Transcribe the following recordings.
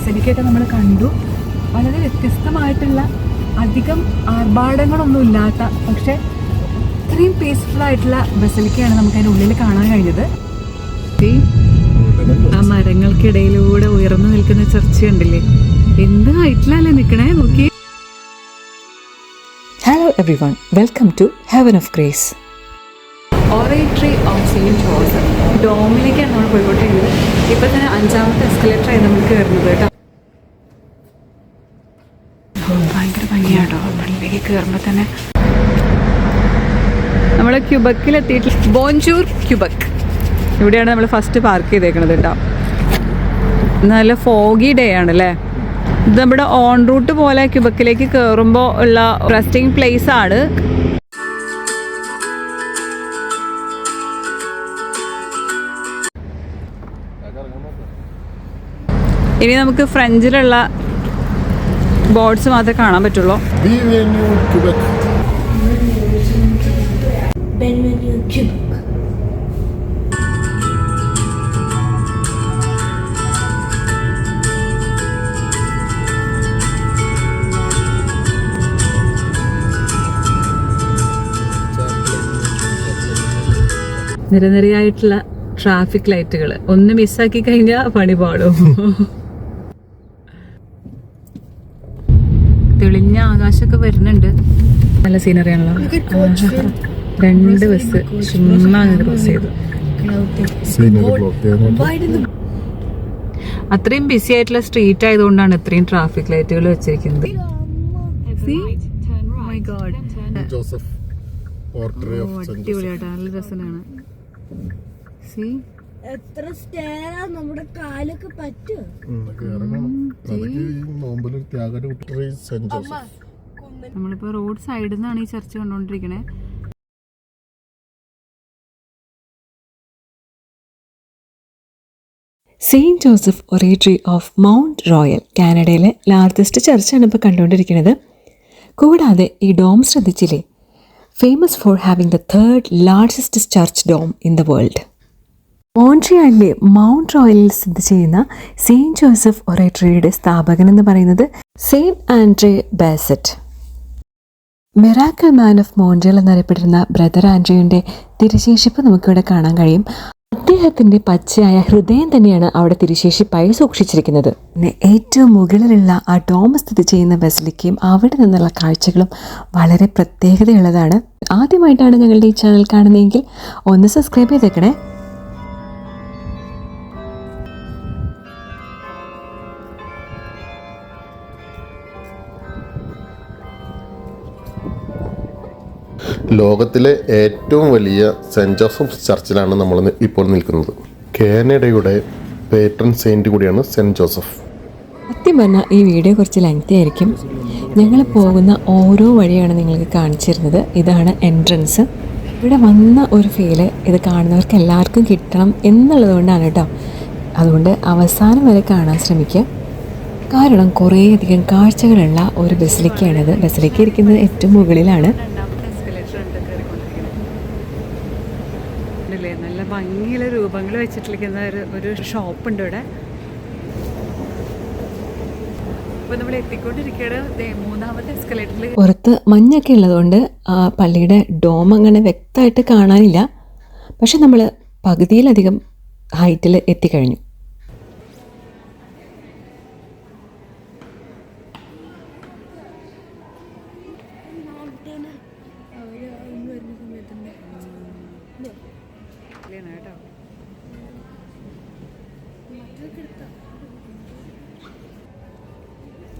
ബസലിക്കയൊക്കെ നമ്മൾ കണ്ടു. വളരെ വ്യത്യസ്തമായിട്ടുള്ള അധികം ആർഭാടങ്ങളൊന്നും ഇല്ലാത്ത പക്ഷെ ഇത്രയും പീസ്ഫുൾ ആയിട്ടുള്ള ബസലിക്കയാണ് നമുക്ക് അതിൻ്റെ ഉള്ളിൽ കാണാൻ കഴിഞ്ഞത്. ആ മരങ്ങൾക്കിടയിലൂടെ ഉയർന്നു നിൽക്കുന്ന ചർച്ച ഉണ്ടല്ലേ, എന്ത് ഹൈറ്റിലല്ലേ നിൽക്കണേ നോക്കി. Hello everyone, welcome to heaven of grace. Oratory of Saint Joseph ഡോമിലേക്കാണ് നമ്മൾ പോയിക്കൊണ്ടിരിക്കുന്നത്. ഇപ്പം തന്നെ 5ാമത്തെ എസ്കലേറ്ററായി നമ്മൾ കയറുന്നത് കേട്ടോ. ഭയങ്കര ഭംഗിയാട്ടോ പള്ളിയിലേക്ക് കയറുമ്പോൾ തന്നെ. നമ്മൾ ക്യൂബക്കിലെത്തിയിട്ട് ബോഞ്ചൂർ ക്യൂബക്ക് ഇവിടെയാണ് നമ്മൾ ഫസ്റ്റ് പാർക്ക് ചെയ്തേക്കണത് കേട്ടോ. നല്ല ഫോഗി ഡേ ആണല്ലേ. ഇത് നമ്മുടെ ഓൺ റൂട്ട് പോലെ ക്യൂബക്കിലേക്ക് കയറുമ്പോൾ ഉള്ള റെസ്റ്റിംഗ് പ്ലേസ് ആണ്. ഇനി നമുക്ക് ഫ്രഞ്ചിലുള്ള ബോർഡ്സ് മാത്രമേ കാണാൻ പറ്റുള്ളൂ. നിരനിരയായിട്ടുള്ള ട്രാഫിക് ലൈറ്റുകൾ ഒന്ന് മിസ്സാക്കി കഴിഞ്ഞാൽ പണി പാടും. തെളിഞ്ഞ ആകാശമൊക്കെ വരുന്നുണ്ട്. നല്ല സീനറി ആണല്ലോ. 2 ബസ് ചുമ്മാ ക്രോസ് ചെയ്തു. അത്രയും ബിസി ആയിട്ടുള്ള സ്ട്രീറ്റ് ആയതുകൊണ്ടാണ് ഇത്രയും ട്രാഫിക് ലൈറ്റുകൾ വെച്ചിരിക്കുന്നത്. അടിപൊളിയായിട്ട് നല്ല രസമാണ്. എത്ര സ്റ്റെയറാ നമ്മുടെ കാലൊക്കെ പറ്റും. നമ്മളിപ്പോ റോഡ് സൈഡിൽ നിന്നാണ് ഈ ചർച്ച കണ്ടോണ്ടിരിക്കണേ. Saint Joseph oratory of Mount Royal കാനഡയിലെ ലാർജസ്റ്റ് ചർച്ചാണ് ഇപ്പോൾ കണ്ടുകൊണ്ടിരിക്കുന്നത്. കൂടാതെ ഈ ഡോം ശ്രദ്ധിച്ചില്ലേ, famous for having the 3rd largest church dome in the world. മോൺട്രിയാലിലെ മൗണ്ട് റോയലിൽ സ്ഥിതി ചെയ്യുന്ന സെയിൻറ് ജോസഫ് ഒറേറ്ററിയുടെ സ്ഥാപകൻ എന്ന് പറയുന്നത് Saint Andre Bessette. Miracle man of Montreal എന്നറിയപ്പെടുന്ന ബ്രദർ ആൻഡ്രേയുടെ തിരുശേഷിപ്പ് നമുക്കിവിടെ കാണാൻ കഴിയും. അദ്ദേഹത്തിൻ്റെ പച്ചയായ ഹൃദയം തന്നെയാണ് അവിടെ തിരുശേഷിപ്പായി സൂക്ഷിച്ചിരിക്കുന്നത്. പിന്നെ ഏറ്റവും മുകളിലുള്ള ആ ഡോം സ്ഥിതി ചെയ്യുന്ന ബസിലിക്കയും അവിടെ നിന്നുള്ള കാഴ്ചകളും വളരെ പ്രത്യേകതയുള്ളതാണ്. ആദ്യമായിട്ടാണ് ഞങ്ങളുടെ ഈ ചാനൽ കാണുന്നതെങ്കിൽ ഒന്ന് സബ്സ്ക്രൈബ് ചെയ്തേക്കണേ. ലോകത്തിലെ ഏറ്റവും വലിയ സെൻറ് ജോസഫ് ചർച്ചിലാണ് നമ്മൾ ഇപ്പോൾ നിൽക്കുന്നത്. കാനഡയുടെ പേട്രൺ സെയിൻറ്റ് കൂടിയാണ് സെൻറ് ജോസഫ്. സത്യം പറഞ്ഞാൽ ഈ വീഡിയോ കുറച്ച് ലെങ്തി ആയിരിക്കും. ഞങ്ങൾ പോകുന്ന ഓരോ വഴിയാണ് നിങ്ങൾക്ക് കാണിച്ചു തരുന്നത്. ഇതാണ് എൻട്രൻസ്. ഇവിടെ വന്ന ഒരു ഫീല് ഇത് കാണുന്നവർക്ക് എല്ലാവർക്കും കിട്ടണം എന്നുള്ളതുകൊണ്ടാണ് കേട്ടോ. അതുകൊണ്ട് അവസാനം വരെ കാണാൻ ശ്രമിക്കുക. കാരണം കുറേയധികം കാഴ്ചകളുള്ള ഒരു ബസിലിക്കയാണിത്. ബസിലിക്ക ഇരിക്കുന്നത് ഏറ്റവും മുകളിലാണ്. നല്ല ഭംഗിയുള്ള രൂപങ്ങൾ വെച്ചിട്ടിരിക്കുന്ന ഒരു ഷോപ്പ് ഉണ്ട് ഇവിടെ. അപ്പൊ നമ്മൾ എത്തിക്കൊണ്ടിരിക്കുന്നത് 3ാമത്തെ എസ്കലേറ്ററിൽ. പുറത്ത് മഞ്ഞൊക്കെ ഉള്ളതുകൊണ്ട് ആ പള്ളിയുടെ ഡോം അങ്ങനെ വ്യക്തമായിട്ട് കാണാനില്ല. പക്ഷെ നമ്മൾ പകുതിയിലധികം ഹൈറ്റിൽ എത്തിക്കഴിഞ്ഞു.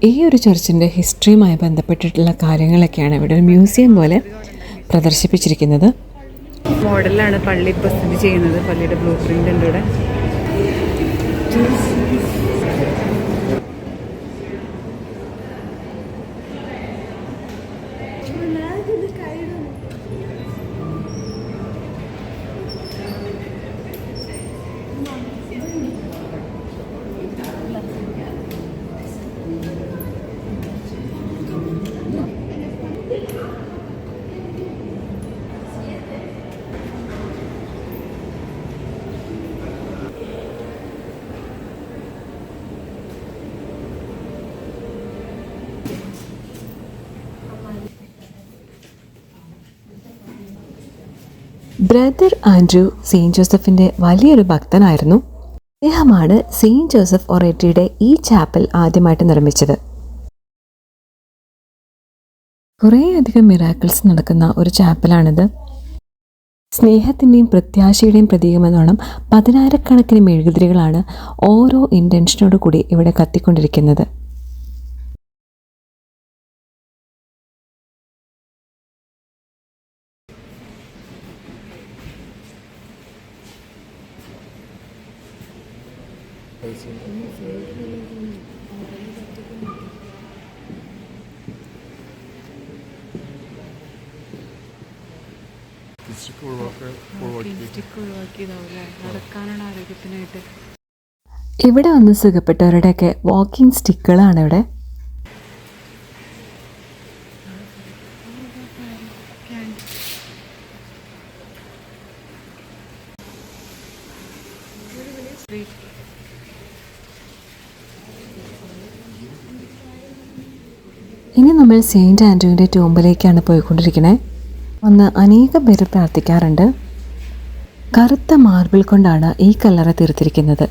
ഈ ഒരു ചർച്ചിൻ്റെ ഹിസ്റ്ററിയുമായി ബന്ധപ്പെട്ടിട്ടുള്ള കാര്യങ്ങളൊക്കെയാണ് ഇവിടെ ഒരു മ്യൂസിയം പോലെ പ്രദർശിപ്പിച്ചിരിക്കുന്നത്. മോഡലാണ് പള്ളി ഇപ്പോൾ സ്ഥിതി ചെയ്യുന്നത്. പള്ളിയുടെ ബ്ലൂ പ്രിൻ്റ് ഉണ്ട് ഇവിടെ. ബ്രദർ ആൻഡ്രൂ സെയിൻറ്റ് ജോസഫിൻ്റെ വലിയൊരു ഭക്തനായിരുന്നു. അദ്ദേഹമാണ് സെയിൻറ്റ് ജോസഫ് ഒറേറ്ററിയുടെ ഈ ചാപ്പൽ ആദ്യമായിട്ട് നിർമ്മിച്ചത്. കുറേയധികം മിറാക്കിൾസ് നടക്കുന്ന ഒരു ചാപ്പലാണിത്. സ്നേഹത്തിൻ്റെയും പ്രത്യാശയുടെയും പ്രതീകമെന്നോണം 10,000-കണക്കിന് മെഴുകുതിരികളാണ് ഓരോ ഇൻറ്റൻഷനോടു കൂടി ഇവിടെ കത്തിക്കൊണ്ടിരിക്കുന്നത്. നടക്കാനാണ് ആരോഗ്യത്തിനായിട്ട്. ഇവിടെ വന്ന് സുഖപ്പെട്ടവരുടെയൊക്കെ വാക്കിംഗ് സ്റ്റിക്കുകളാണ് ഇവിടെ. ഇനി നമ്മൾ സെയിൻറ്റ് ആൻഡ്രൂവിൻ്റെ ടൂമ്പിലേക്കാണ് പോയിക്കൊണ്ടിരിക്കുന്നത്. വന്ന് അനേകം പേര് പ്രാർത്ഥിക്കാറുണ്ട്. കറുത്ത മാർബിൾ കൊണ്ടാണ് ഈ കല്ലറ തീർത്തിരിക്കുന്നത്.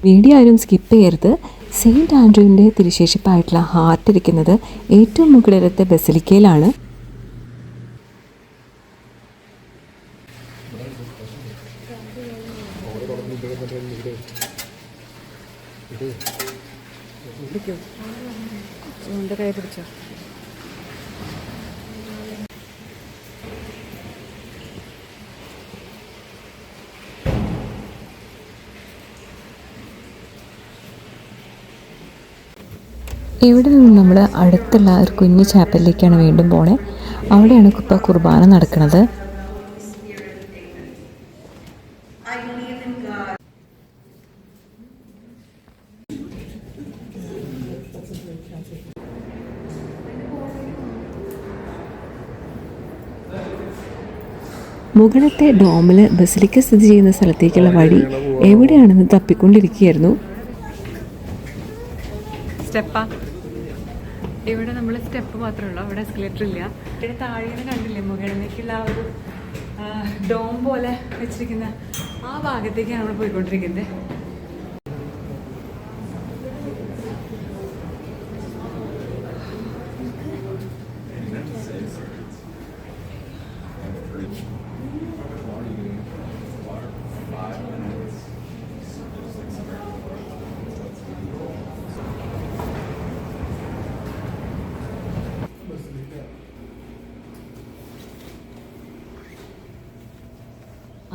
വീഡിയോ ആരും സ്കിപ്പ് ചെയ്യരുത്. സെയിൻറ്റ് ആൻഡ്രൂവിൻ്റെ തിരുശേഷിപ്പായിട്ടുള്ള ഹാർട്ട് ഇരിക്കുന്നത് ഏറ്റവും മുകളിലത്തെ ബസിലിക്കയിലാണ്. കൈ പിടിച്ചോ. ഇവിടെ നിന്ന് നമ്മൾ അടുത്തുള്ള ഒരു കുഞ്ഞു ചാപ്പലിലേക്കാണ് വീണ്ടും പോണേ. അവിടെയാണ് ഇപ്പോൾ കുർബാന നടക്കുന്നത്. മുകളിലത്തെ ഡോമിൽ ബസിലിക്ക സ്ഥിതി ചെയ്യുന്ന സ്ഥലത്തേക്കുള്ള വഴി എവിടെയാണെന്ന് തപ്പിക്കൊണ്ടിരിക്കുകയായിരുന്നു. സ്റ്റെപ്പാ ഇവിടെ നമ്മൾ സ്റ്റെപ്പ് മാത്രമേ ഉള്ളൂ, അവിടെ എസ്കലേറ്റർ ഇല്ല. ഇവിടെ താഴെ കണ്ടില്ലേ മുകളിലേക്കുള്ള ആ ഒരു ഡോം പോലെ വെച്ചിരിക്കുന്ന ആ ഭാഗത്തേക്കാണ് നമ്മൾ പോയിക്കൊണ്ടിരിക്കുന്നത്.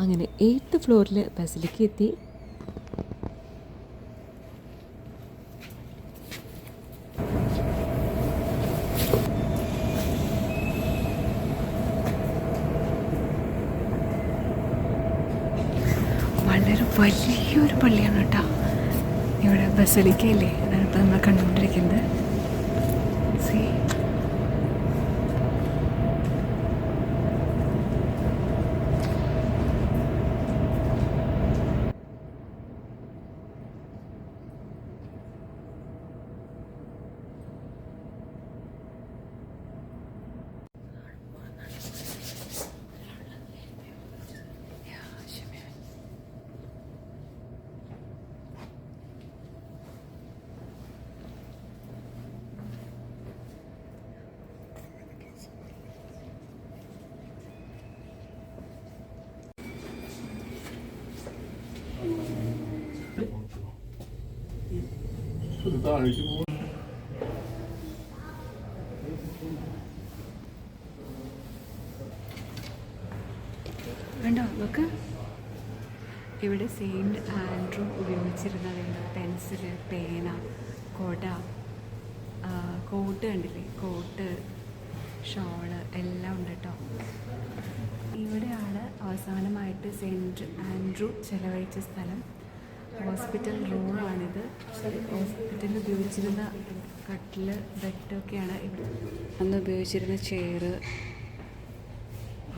അങ്ങനെ 8th ഫ്ലോറിൽ ബസിലിക്ക എത്തി. വളരെ വലിയൊരു പള്ളിയാണ് കേട്ടോ. ഇവിടെ ബസിലിക്കയില്ലേ, അതാണ് ഇപ്പോൾ നമ്മൾ കണ്ടുകൊണ്ടിരിക്കുന്നത്. സി വേണ്ടോ നോക്ക്. ഇവിടെ സെയിൻറ്റ് ആൻഡ്രൂ ഉപയോഗിച്ചിരുന്ന പെൻസില്, പേന, കൊട, കോട്ട് കണ്ടില്ലേ, കോട്ട്, ഷോള് എല്ലാം ഉണ്ട് കേട്ടോ. ഇവിടെയാണ് അവസാനമായിട്ട് സെയിൻറ്റ് ആൻഡ്രൂ ചെലവഴിച്ച സ്ഥലം. ഹോസ്പിറ്റൽ റൂമാണിത്. ഹോസ്പിറ്റലിൽ ഉപയോഗിച്ചിരുന്ന കട്ടില്, ബെഡൊക്കെയാണ് ഇവിടെ. അന്ന് ഉപയോഗിച്ചിരുന്ന ചെയറ്,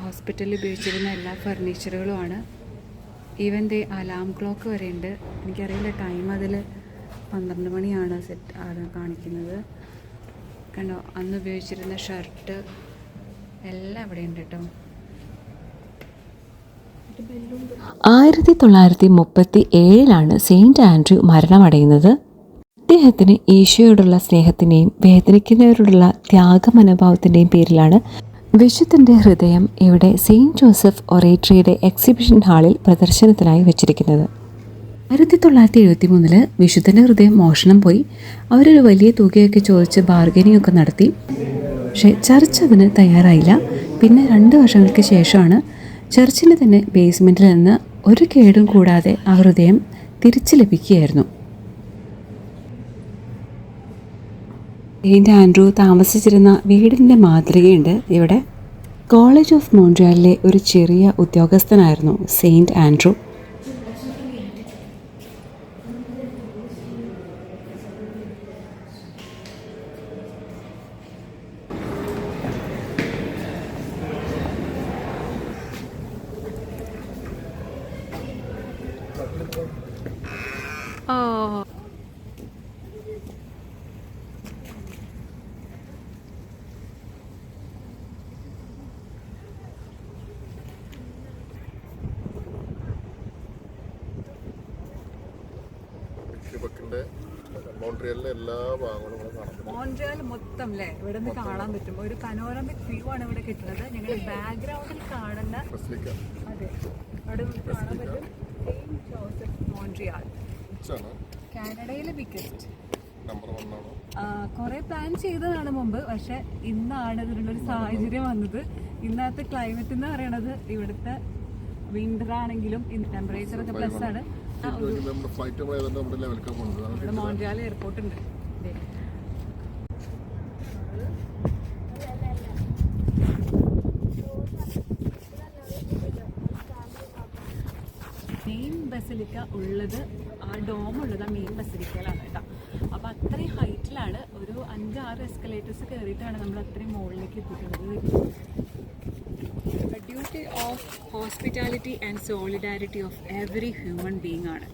ഹോസ്പിറ്റലിൽ ഉപയോഗിച്ചിരുന്ന എല്ലാ ഫർണിച്ചറുകളുമാണ്. ഈവൻ ദേ അലാം ക്ലോക്ക് വരെ ഉണ്ട്. എനിക്കറിയില്ല ടൈം, അതിൽ 12 മണിയാണ് സെറ്റ് ആണ് കാണിക്കുന്നത്. കണ്ടോ, അന്ന് ഉപയോഗിച്ചിരുന്ന ഷർട്ട് എല്ലാം ഇവിടെ ഉണ്ട് കേട്ടോ. 1937 സെയിൻറ്റ് ആൻഡ്രൂ മരണമടയുന്നത്. അദ്ദേഹത്തിന് ഈശോയോടുള്ള സ്നേഹത്തിൻ്റെയും വേദനിക്കുന്നവരോടുള്ള ത്യാഗമനോഭാവത്തിൻ്റെയും പേരിലാണ് വിശുദ്ധൻ്റെ ഹൃദയം ഇവിടെ സെയിൻറ്റ് ജോസഫ് ഒറേറ്ററിയുടെ എക്സിബിഷൻ ഹാളിൽ പ്രദർശനത്തിനായി വെച്ചിരിക്കുന്നത്. 1973 വിശുദ്ധൻ്റെ ഹൃദയം മോഷണം പോയി. അവരൊരു വലിയ തുകയൊക്കെ ചോദിച്ച് ബാർഗനിങ് ഒക്കെ നടത്തി. പക്ഷേ ചർച്ച് അതിന് തയ്യാറായില്ല. പിന്നെ 2 വർഷങ്ങൾക്ക് ശേഷമാണ് ചർച്ചിൻ്റെ തന്നെ ബേസ്മെൻറ്റിൽ നിന്ന് ഒരു കേടും കൂടാതെ ആ ഹൃദയം തിരിച്ചു ലഭിക്കുകയായിരുന്നു. സെയിൻറ്റ് ആൻഡ്രൂ താമസിച്ചിരുന്ന വീടിൻ്റെ മാതൃകയുണ്ട് ഇവിടെ. കോളേജ് ഓഫ് മോൺട്രിയാലിലെ ഒരു ചെറിയ ഉദ്യോഗസ്ഥനായിരുന്നു സെയിൻറ്റ് ആൻഡ്രൂ. മോൺട്രിയലിലെ എല്ലാ ഭാഗങ്ങളും കാണാൻ പറ്റും. മോൺട്രിയൽ മൊത്തം അല്ലേ ഇവിടെ നിന്ന് കാണാൻ പറ്റും. ഒരു പനോരമിക് വ്യൂ ആണ് ഇവിടെ കിട്ടുന്നത്. ഞങ്ങൾ ബാക്ക്ഗ്രൗണ്ടിൽ കാണുന്ന അതെ അവിടെ നമുക്ക് കാണാൻ പറ്റും സെയിൻറ്റ് ജോസഫ് മോൺട്രിയാൽ, കാനഡയിലെ ബിഗ്ഗസ്റ്റ്. കുറെ പ്ലാൻ ചെയ്തതാണ് മുമ്പ്, പക്ഷെ ഇന്നാണ് ഇതിനുള്ളൊരു സാഹചര്യം വന്നത്. ഇന്നത്തെ ക്ലൈമറ്റ് എന്ന് പറയണത് ഇവിടുത്തെ വിന്റർ ആണെങ്കിലും ടെമ്പറേച്ചർ ഒക്കെ പ്ലസ് ആണ്. ഇവിടെ മോൺട്രിയാൽ എയർപോർട്ട് ഉണ്ട്. മെയിൻ ബസിലിക്ക ഉള്ളത് ആ ഡോം ഉള്ളത് ആ മെയിൻ ബസിലിക്കയിലാണ് കേട്ടോ. അപ്പോൾ അത്രയും ഹൈറ്റിലാണ്. ഒരു 5-6 എസ്കലേറ്റേഴ്സ് കയറിയിട്ടാണ് നമ്മൾ അത്രയും മുകളിലേക്ക് എത്തിക്കുന്നത്. Duty of hospitality and solidarity of every human being ആണ്.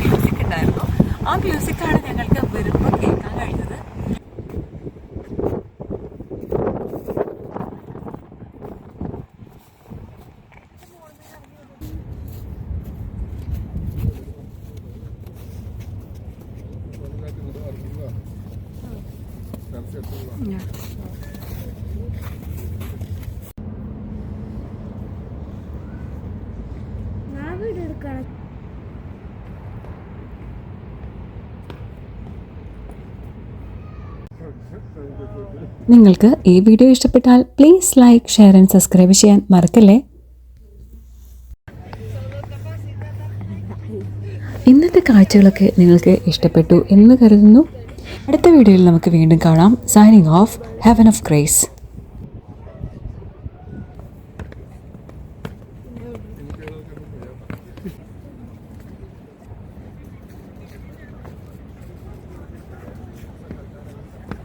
മ്യൂസിക് ഉണ്ടായിരുന്നു. ആ മ്യൂസിക്കാണ് ഞങ്ങൾക്ക് വരുമ്പോൾ കേൾക്കാൻ കഴിഞ്ഞത്. ഞാൻ വീഡിയോ എടുക്കണം. നിങ്ങൾക്ക് ഈ വീഡിയോ ഇഷ്ടപ്പെട്ടാൽ please like, share and subscribe ചെയ്യാൻ മറക്കല്ലേ. ഇന്നത്തെ കാഴ്ചകളൊക്കെ നിങ്ങൾക്ക് ഇഷ്ടപ്പെട്ടു എന്ന് കരുതുന്നു. അടുത്ത വീഡിയോയിൽ നമുക്ക് വീണ്ടും കാണാം. Signing off. Heaven of grace.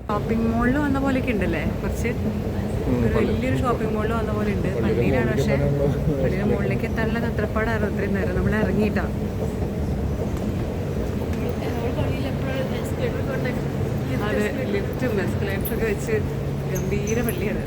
Shopping മോളിൽ വന്ന പോലെയൊക്കെ ഉണ്ടല്ലേ, കുറച്ച് ഒരു വലിയൊരു ഷോപ്പിംഗ് മോളിൽ വന്ന പോലെ ഉണ്ട്. പള്ളിയിലാണ്, പക്ഷെ പള്ളിയുടെ മുകളിലേക്ക് എത്താനുള്ള തത്രപ്പാടായിരുന്നു ഇത്രയും നേരം. നമ്മൾ ഇറങ്ങിയിട്ടാ. അതെ, ലിഫ്റ്റും എസ്കലേറ്ററൊക്കെ വെച്ച് ഗംഭീര പള്ളിയാണ്.